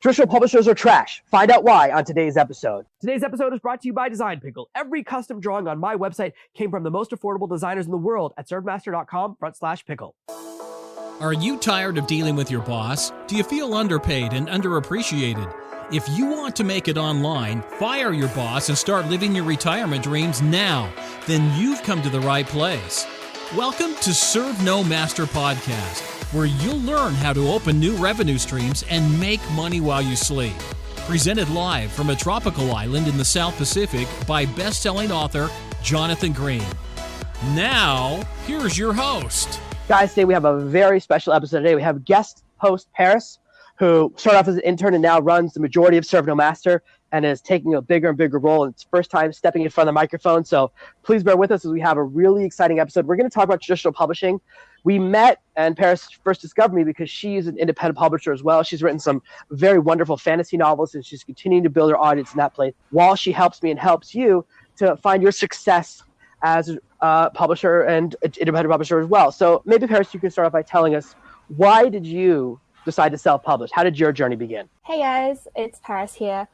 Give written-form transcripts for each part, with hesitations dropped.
Traditional publishers are trash. Find out why on today's episode. Today's episode is brought to you by Design Pickle. Every custom drawing on my website came from the most affordable designers in the world at servemaster.com/pickle. Are you tired of dealing with your boss? Do you feel underpaid and underappreciated? If you want to make it online, fire your boss and start living your retirement dreams now, then you've come to the right place. Welcome to Serve No Master Podcast, where you'll learn how to open new revenue streams and make money while you sleep. Presented live from a tropical island in the South Pacific by best-selling author Jonathan Green. Now, here's your host. Guys, today we have a very special episode today. We have guest host Paris, who started off as an intern and now runs the majority of Serve No Master and is taking a bigger and bigger role. It's first time stepping in front of the microphone. So please bear with us as we have a really exciting episode. We're going to talk about traditional publishing. We met, and Paris first discovered me because she's an independent publisher as well. She's written some very wonderful fantasy novels, and she's continuing to build her audience in that place while she helps me and helps you to find your success as a publisher and an independent publisher as well. So maybe, Paris, you can start off by telling us, why did you decide to self-publish? How did your journey begin? Hey guys, it's Paris here.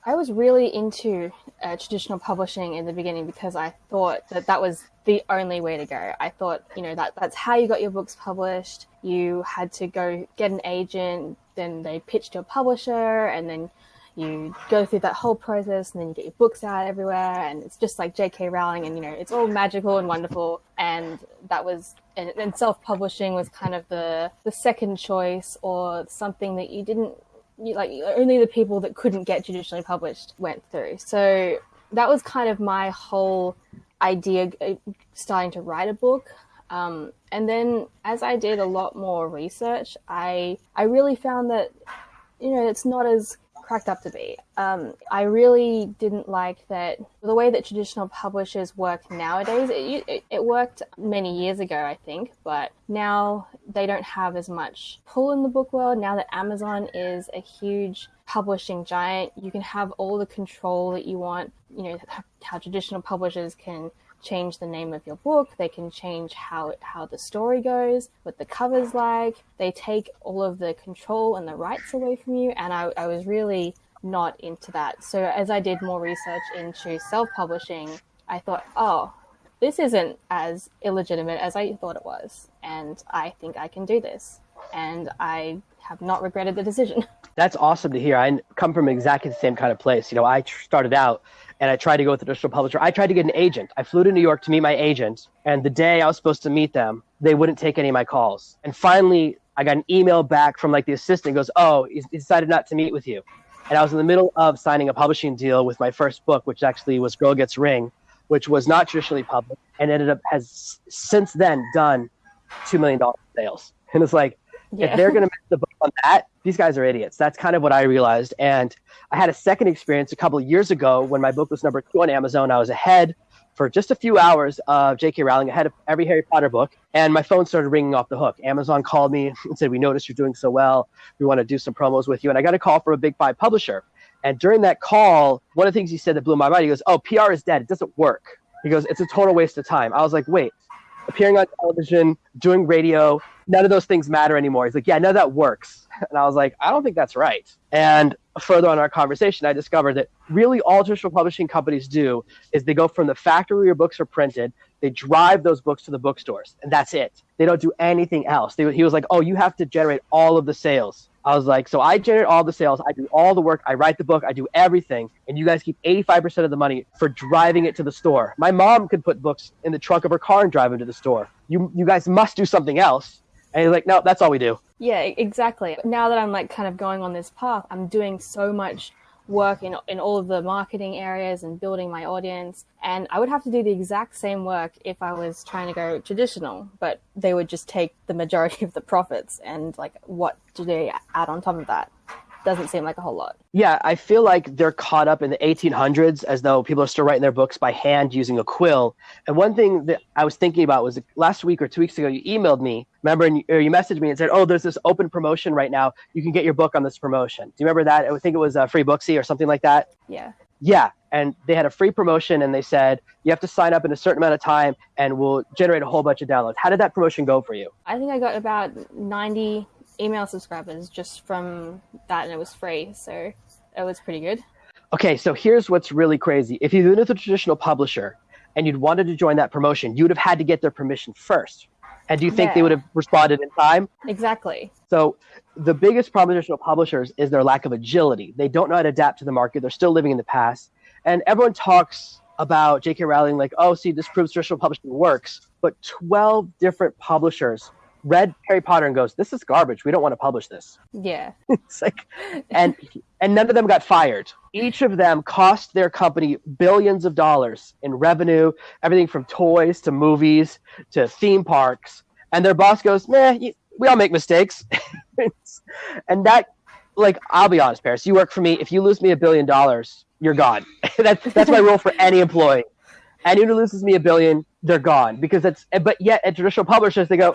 I was really into traditional publishing in the beginning because I thought that was the only way to go. I thought, that's how you got your books published. You had to go get an agent, then they pitched to a publisher, and then you go through that whole process, and then you get your books out everywhere, and it's just like J.K. Rowling, and it's all magical and wonderful. And and self-publishing was kind of the second choice, or something that only the people that couldn't get traditionally published went through. So that was kind of my whole idea, starting to write a book. And then as I did a lot more research, I really found that, it's not as cracked up to be. I really didn't like that the way that traditional publishers work nowadays. It worked many years ago, I think, but now they don't have as much pull in the book world. Now that Amazon is a huge publishing giant, you can have all the control that you want. How traditional publishers can change the name of your book. They can change how the story goes, what the cover's like. They take all of the control and the rights away from you. And I was really not into that. So as I did more research into self-publishing, I thought, this isn't as illegitimate as I thought it was. And I think I can do this. And I have not regretted the decision. That's awesome to hear. I come from exactly the same kind of place. I started out and I tried to go with a traditional publisher. I tried to get an agent. I flew to New York to meet my agent. And the day I was supposed to meet them, they wouldn't take any of my calls. And finally, I got an email back from the assistant. He goes, he decided not to meet with you. And I was in the middle of signing a publishing deal with my first book, which actually was Girl Gets Ring, which was not traditionally published, and has since then done $2 million sales. And it's like, if they're going to miss the book on that, these guys are idiots. That's kind of what I realized. And I had a second experience a couple of years ago when my book was number 2 on Amazon. I was ahead for just a few hours of J.K. Rowling, ahead of every Harry Potter book. And my phone started ringing off the hook. Amazon called me and said, "We noticed you're doing so well. We want to do some promos with you." And I got a call from a big 5 publisher. And during that call, one of the things he said that blew my mind, he goes, PR is dead. It doesn't work. He goes, it's a total waste of time. I was like, wait, appearing on television, doing radio, none of those things matter anymore. He's like, yeah, none of that works. And I was like, I don't think that's right. And further on in our conversation, I discovered that really all traditional publishing companies do is they go from the factory where your books are printed, they drive those books to the bookstores, and that's it. They don't do anything else. He was like, you have to generate all of the sales. I was like, so I generate all the sales, I do all the work, I write the book, I do everything, and you guys keep 85% of the money for driving it to the store. My mom could put books in the trunk of her car and drive them to the store. You guys must do something else. And he's like, no, that's all we do. Yeah, exactly. Now that I'm kind of going on this path, I'm doing so much work in all of the marketing areas and building my audience. And I would have to do the exact same work if I was trying to go traditional, but they would just take the majority of the profits. And what do they add on top of that? Doesn't seem like a whole lot. Yeah, I feel like they're caught up in the 1800s as though people are still writing their books by hand using a quill. And one thing that I was thinking about was last week or 2 weeks ago, you emailed me, remember, or you messaged me and said, there's this open promotion right now. You can get your book on this promotion. Do you remember that? I think it was Free Booksy or something like that. Yeah. Yeah. And they had a free promotion and they said, you have to sign up in a certain amount of time and we'll generate a whole bunch of downloads. How did that promotion go for you? I think I got about 90 email subscribers just from that, and it was free. So it was pretty good. Okay, so here's what's really crazy. If you've been with a traditional publisher and you'd wanted to join that promotion, you would have had to get their permission first. And do you think they would have responded in time? Exactly. So the biggest problem with traditional publishers is their lack of agility. They don't know how to adapt to the market. They're still living in the past. And everyone talks about J.K. Rowling like, oh, see, this proves traditional publishing works. But 12 different publishers read Harry Potter and goes, this is garbage. We don't want to publish this. Yeah. It's like, and none of them got fired. Each of them cost their company billions of dollars in revenue, everything from toys to movies to theme parks. And their boss goes, we all make mistakes. And that, like, I'll be honest, Paris, you work for me. If you lose me $1 billion, you're gone. That's my rule for any employee. Anyone who loses me $1 billion, they're gone. But yet at traditional publishers, they go,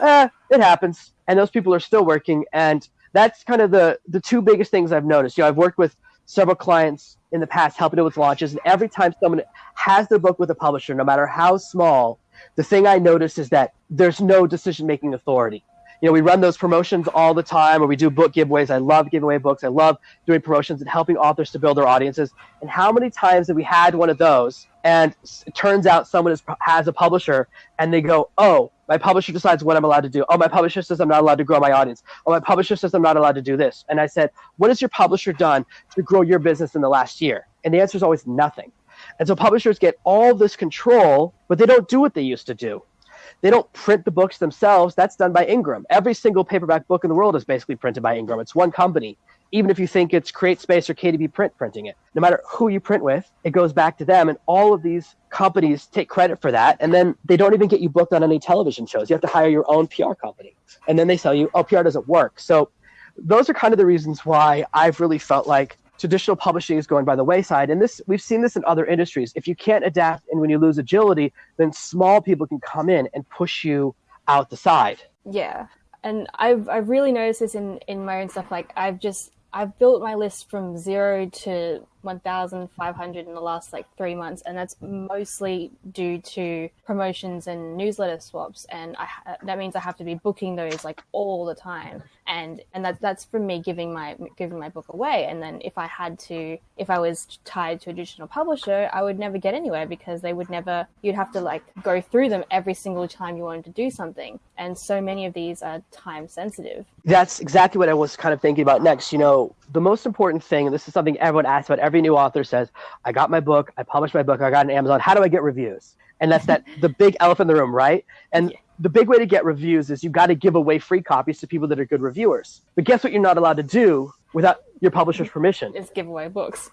it happens. And those people are still working. And that's kind of the two biggest things I've noticed. I've worked with several clients in the past helping them with launches. And every time someone has their book with a publisher, no matter how small, the thing I notice is that there's no decision-making authority. We run those promotions all the time, or we do book giveaways. I love giving away books. I love doing promotions and helping authors to build their audiences. And how many times have we had one of those, and it turns out someone has a publisher, and they go, oh, my publisher decides what I'm allowed to do. Oh, my publisher says I'm not allowed to grow my audience. Oh, my publisher says I'm not allowed to do this. And I said, what has your publisher done to grow your business in the last year? And the answer is always nothing. And so publishers get all this control, but they don't do what they used to do. They don't print the books themselves. That's done by Ingram. Every single paperback book in the world is basically printed by Ingram. It's one company. Even if you think it's CreateSpace or KDP Print printing it, no matter who you print with, it goes back to them. And all of these companies take credit for that. And then they don't even get you booked on any television shows. You have to hire your own PR company. And then they tell you, oh, PR doesn't work. So those are kind of the reasons why I've really felt like traditional publishing is going by the wayside. And we've seen this in other industries. If you can't adapt and when you lose agility, then small people can come in and push you out the side. Yeah. And I've really noticed this in my own stuff. Like I've built my list from 0 to 1,500 in the last 3 months, and that's mostly due to promotions and newsletter swaps. And that means I have to be booking those all the time, and that's from me giving my book away. And then if I was tied to a traditional publisher, I would never get anywhere, because you'd have to go through them every single time you wanted to do something. And so many of these are time sensitive. That's exactly what I was kind of thinking about next. The most important thing, and this is something everyone asks about, every new author says, I got my book, I published my book, I got it on Amazon, how do I get reviews? And that's the big elephant in the room, right? And the big way to get reviews is you've got to give away free copies to people that are good reviewers. But guess what you're not allowed to do without your publisher's permission? Is give away books.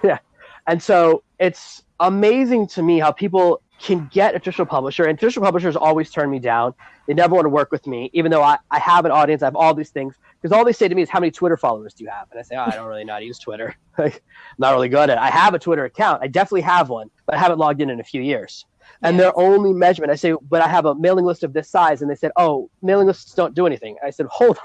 Yeah. And so it's amazing to me how people can get a traditional publisher, and traditional publishers always turn me down. They never want to work with me, even though I have an audience, I have all these things. Because all they say to me is, how many Twitter followers do you have? And I say, I don't really know how to use Twitter. I'm not really good at it. I have a Twitter account. I definitely have one, but I haven't logged in a few years. And their only measurement, I say, but I have a mailing list of this size. And they said, oh, mailing lists don't do anything. I said, hold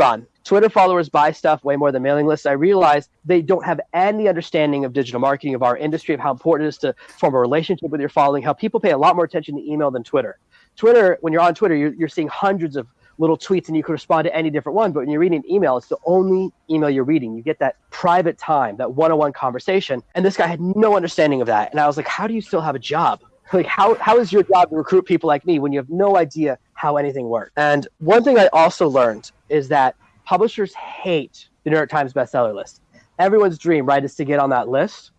on. Twitter followers buy stuff way more than mailing lists. I realized they don't have any understanding of digital marketing, of our industry, of how important it is to form a relationship with your following, how people pay a lot more attention to email than Twitter. Twitter, when you're on Twitter, you're seeing hundreds of little tweets and you can respond to any different one. But when you're reading an email, it's the only email you're reading. You get that private time, that one-on-one conversation. And this guy had no understanding of that. And I was like, how do you still have a job? How is your job to recruit people like me when you have no idea how anything works? And one thing I also learned is that publishers hate the New York Times bestseller list. Everyone's dream, right, is to get on that list.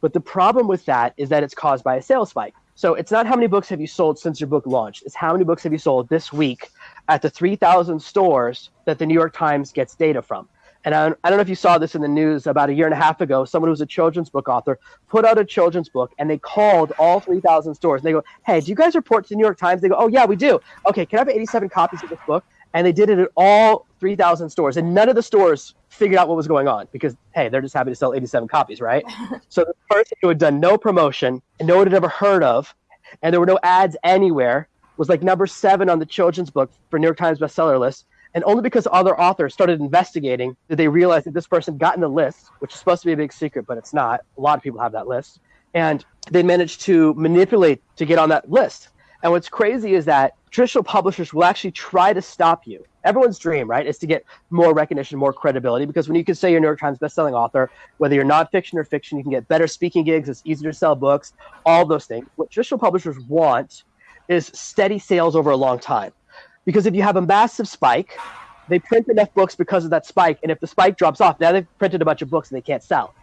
But the problem with that is that it's caused by a sales spike. So it's not how many books have you sold since your book launched. It's how many books have you sold this week at the 3,000 stores that the New York Times gets data from. And I don't know if you saw this in the news about 1.5 years ago. Someone who was a children's book author put out a children's book, and they called all 3,000 stores. And they go, hey, do you guys report to the New York Times? They go, oh, yeah, we do. Okay, can I have 87 copies of this book? And they did it at all 3,000 stores. And none of the stores figured out what was going on because, hey, they're just happy to sell 87 copies, right? So the person who had done no promotion and no one had ever heard of, and there were no ads anywhere, was number 7 on the children's book for New York Times bestseller list. And only because other authors started investigating did they realize that this person got in the list, which is supposed to be a big secret, but it's not. A lot of people have that list. And they managed to manipulate to get on that list. And what's crazy is that traditional publishers will actually try to stop you. Everyone's dream, right, is to get more recognition, more credibility, because when you can say you're a New York Times bestselling author, whether you're nonfiction or fiction, you can get better speaking gigs, it's easier to sell books, all those things. What traditional publishers want is steady sales over a long time. Because if you have a massive spike, they print enough books because of that spike, and if the spike drops off, now they've printed a bunch of books and they can't sell.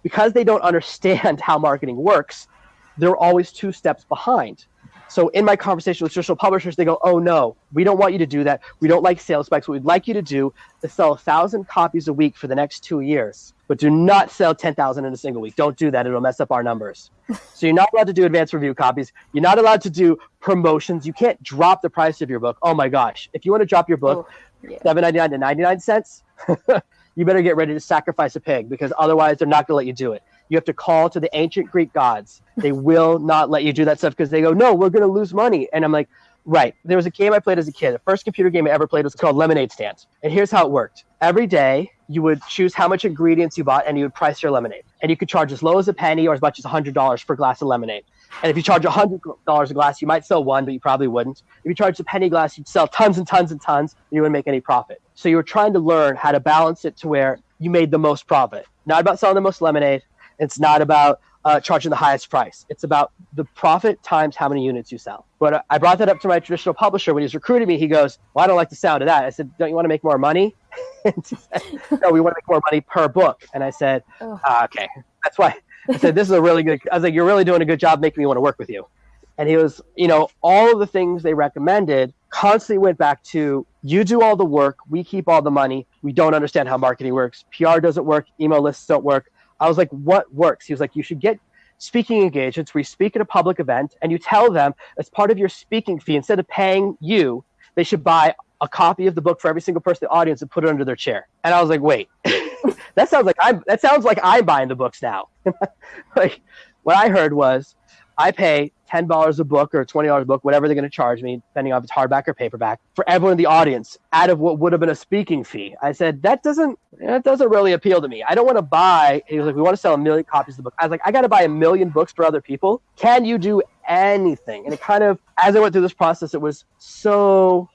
Because they don't understand how marketing works, they're always 2 steps behind. So in my conversation with traditional publishers, they go, oh no, we don't want you to do that. We don't like sales spikes. What we'd like you to do is sell 1,000 copies a week for the next 2 years, but do not sell 10,000 in a single week. Don't do that. It'll mess up our numbers. So you're not allowed to do advanced review copies. You're not allowed to do promotions. You can't drop the price of your book. Oh my gosh. If you want to drop your book, $7.99 to 99 cents, you better get ready to sacrifice a pig, because otherwise they're not going to let you do it. You have to call to the ancient Greek gods. They will not let you do that stuff because they go, no, we're going to lose money. And I'm like, right. There was a game I played as a kid. The first computer game I ever played was called Lemonade Stand. And here's how it worked. Every day you would choose how much ingredients you bought and you would price your lemonade. And you could charge as low as a penny or as much as $100 per glass of lemonade. And if you charge $100 a glass, you might sell one, but you probably wouldn't. If you charged a penny glass, you'd sell tons and tons and tons, and you wouldn't make any profit. So you were trying to learn how to balance it to where you made the most profit. Not about selling the most lemonade. It's not about charging the highest price. It's about the profit times how many units you sell. But I brought that up to my traditional publisher when he was recruiting me. He goes, well, I don't like the sound of that. I said, don't you want to make more money? And he said, no, we want to make more money per book. And I said, okay. That's why I said, this is a really good, I was like, you're really doing a good job making me want to work with you. And he was, all of the things they recommended constantly went back to, you do all the work, we keep all the money, we don't understand how marketing works, PR doesn't work, email lists don't work. I was like, what works? He was like, you should get speaking engagements where you speak at a public event and you tell them as part of your speaking fee, instead of paying you, they should buy a copy of the book for every single person in the audience and put it under their chair. And I was like, wait, that sounds like I'm buying the books now. Like, what I heard was, I pay $10 a book or $20 a book, whatever they're going to charge me, depending on if it's hardback or paperback, for everyone in the audience out of what would have been a speaking fee. I said, that doesn't really appeal to me. I don't want to buy. He was like, we want to sell 1 million copies of the book. I was like, I got to buy 1 million books for other people. Can you do anything? And it kind of, as I went through this process, it was so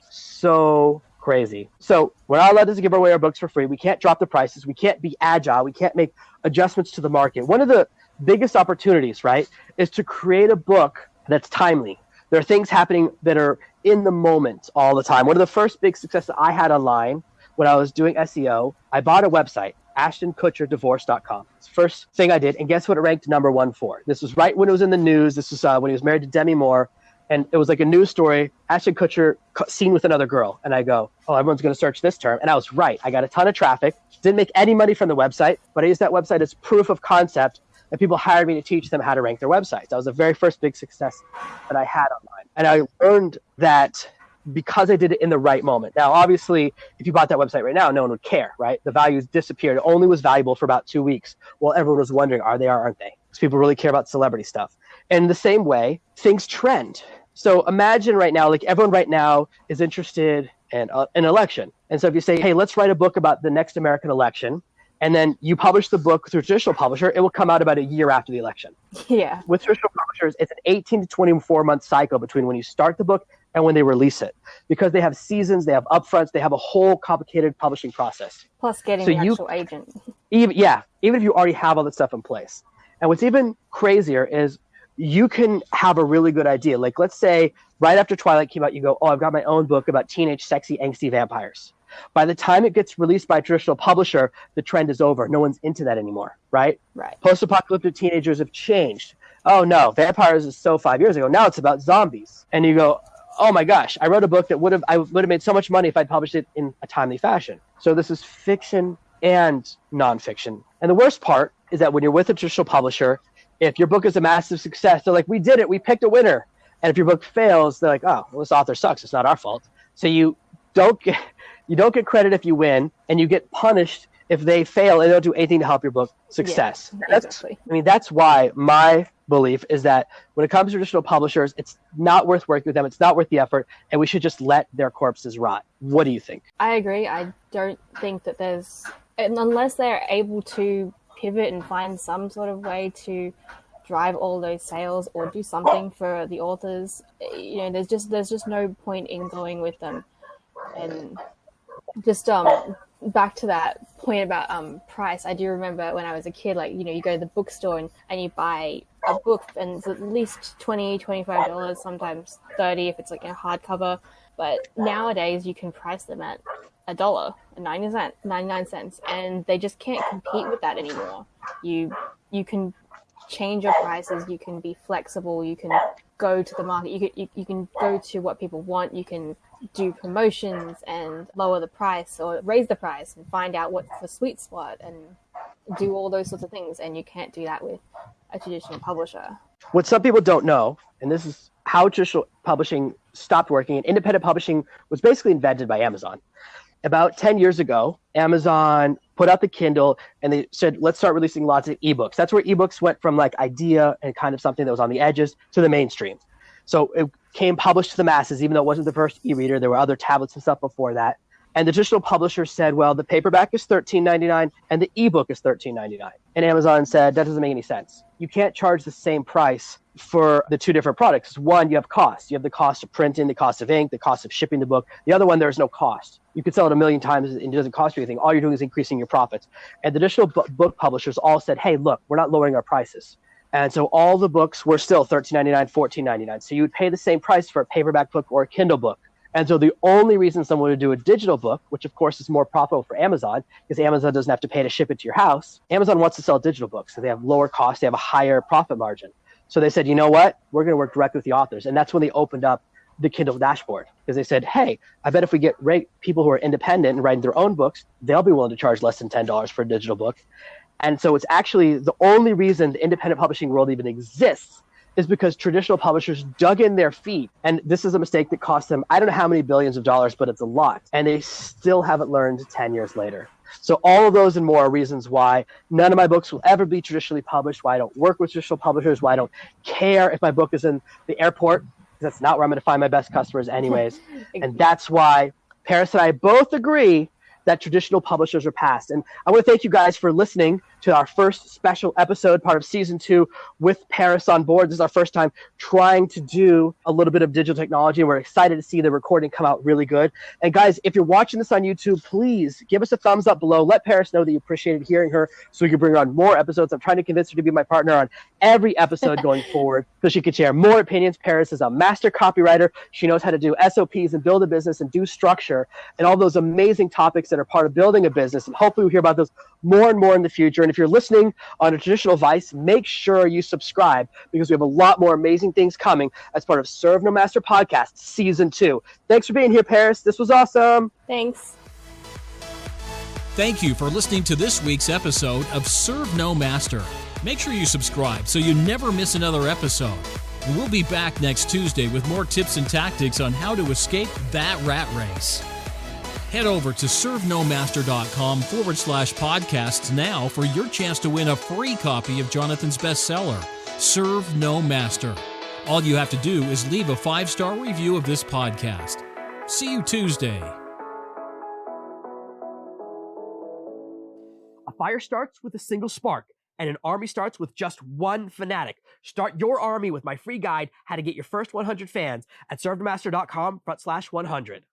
crazy. So we're not allowed to give away our books for free. We can't drop the prices. We can't be agile. We can't make adjustments to the market. One of the biggest opportunities, right, is to create a book that's timely. There are things happening that are in the moment all the time. One of the first big successes I had online when I was doing SEO, I bought a website, AshtonKutcherDivorce.com. It's the first thing I did, and guess what it ranked #1 for? This was right when it was in the news. This was when he was married to Demi Moore, and it was like a news story, Ashton Kutcher seen with another girl. And I go, oh, everyone's going to search this term. And I was right. I got a ton of traffic, didn't make any money from the website, but I used that website as proof of concept. And people hired me to teach them how to rank their websites. That was the very first big success that I had online. And I learned that because I did it in the right moment. Now, obviously, if you bought that website right now, no one would care, right? The values disappeared. It only was valuable for about 2 weeks while everyone was wondering, are they or aren't they? Because people really care about celebrity stuff. And the same way, things trend. So imagine right now, like everyone right now is interested in an election. And so if you say, hey, let's write a book about the next American election, and then you publish the book through a traditional publisher, it will come out about a year after the election. Yeah. With traditional publishers, it's an 18 to 24-month cycle between when you start the book and when they release it. Because they have seasons, they have upfronts, they have a whole complicated publishing process. Plus getting the actual agent. Even if you already have all that stuff in place. And what's even crazier is you can have a really good idea. Like, let's say right after Twilight came out, you go, oh, I've got my own book about teenage, sexy, angsty vampires. By the time it gets released by a traditional publisher, the trend is over. No one's into that anymore, right? Right. Post-apocalyptic teenagers have changed. Oh, no, vampires is so 5 years ago. Now it's about zombies. And you go, oh, my gosh, I wrote a book that I would have made so much money if I'd published it in a timely fashion. So this is fiction and nonfiction. And the worst part is that when you're with a traditional publisher, if your book is a massive success, they're like, we did it. We picked a winner. And if your book fails, they're like, oh, well, this author sucks. It's not our fault. So you don't get credit if you win, and you get punished if they fail and don't do anything to help your book success. Yeah, exactly. That's why my belief is that when it comes to traditional publishers, it's not worth working with them. It's not worth the effort, and we should just let their corpses rot. What do you think? I agree. I don't think that unless they're able to pivot and find some sort of way to drive all those sales or do something for the authors. There's just no point in going with them. And just back to that point about price, I do remember when I was a kid, like, you go to the bookstore and you buy a book and it's at least $20, $25, sometimes $30 if it's like a hardcover. But nowadays you can price them at $1.99, and they just can't compete with that anymore. You can change your prices, you can be flexible, you can go to the market, you can go to what people want, you can do promotions and lower the price or raise the price and find out what's the sweet spot and do all those sorts of things. And you can't do that with a traditional publisher. What some people don't know, and this is how traditional publishing stopped working, and independent publishing was basically invented by Amazon. About 10 years ago, Amazon put out the Kindle and they said, let's start releasing lots of ebooks. That's where ebooks went from like idea and kind of something that was on the edges to the mainstream. So it came published to the masses, even though it wasn't the first e-reader. There were other tablets and stuff before that. And the traditional publisher said, well, the paperback is $13.99 and the ebook is $13.99. And Amazon said, that doesn't make any sense. You can't charge the same price for the two different products. One, you have cost. You have the cost of printing, the cost of ink, the cost of shipping the book. The other one, there's no cost. You could sell it 1,000,000 times and it doesn't cost you anything. All you're doing is increasing your profits. And the traditional book publishers all said, hey, look, we're not lowering our prices. And so all the books were still $13.99, $14.99. So you would pay the same price for a paperback book or a Kindle book. And so the only reason someone would do a digital book, which of course is more profitable for Amazon, because Amazon doesn't have to pay to ship it to your house. Amazon wants to sell digital books, so they have lower costs, they have a higher profit margin. So they said, you know what? We're going to work directly with the authors. And that's when they opened up the Kindle dashboard, because they said, hey, I bet if we get people who are independent and writing their own books, they'll be willing to charge less than $10 for a digital book. And so it's actually the only reason the independent publishing world even exists is because traditional publishers dug in their feet. And this is a mistake that cost them, I don't know how many billions of dollars, but it's a lot. And they still haven't learned 10 years later. So all of those and more are reasons why none of my books will ever be traditionally published, why I don't work with traditional publishers, why I don't care if my book is in the airport, because that's not where I'm going to find my best customers anyways. And that's why Paris and I both agree that traditional publishers are past. And I want to thank you guys for listening to our first special episode, part of season 2 with Paris on board. This is our first time trying to do a little bit of digital technology, and we're excited to see the recording come out really good. And guys, if you're watching this on YouTube, please give us a thumbs up below. Let Paris know that you appreciated hearing her so we can bring her on more episodes. I'm trying to convince her to be my partner on every episode going forward so she can share more opinions. Paris is a master copywriter. She knows how to do SOPs and build a business and do structure and all those amazing topics that are part of building a business. And hopefully we'll hear about those more and more in the future. And if you're listening on a traditional device, make sure you subscribe, because we have a lot more amazing things coming as part of Serve No Master Podcast Season 2. Thanks for being here, Paris. This was awesome. Thanks. Thank you for listening to this week's episode of Serve No Master. Make sure you subscribe so you never miss another episode. And we'll be back next Tuesday with more tips and tactics on how to escape that rat race. Head over to servenomaster.com/podcasts now for your chance to win a free copy of Jonathan's bestseller, Serve No Master. All you have to do is leave a 5-star review of this podcast. See you Tuesday. A fire starts with a single spark, and an army starts with just one fanatic. Start your army with my free guide, How to Get Your First 100 Fans, at servenomaster.com/100.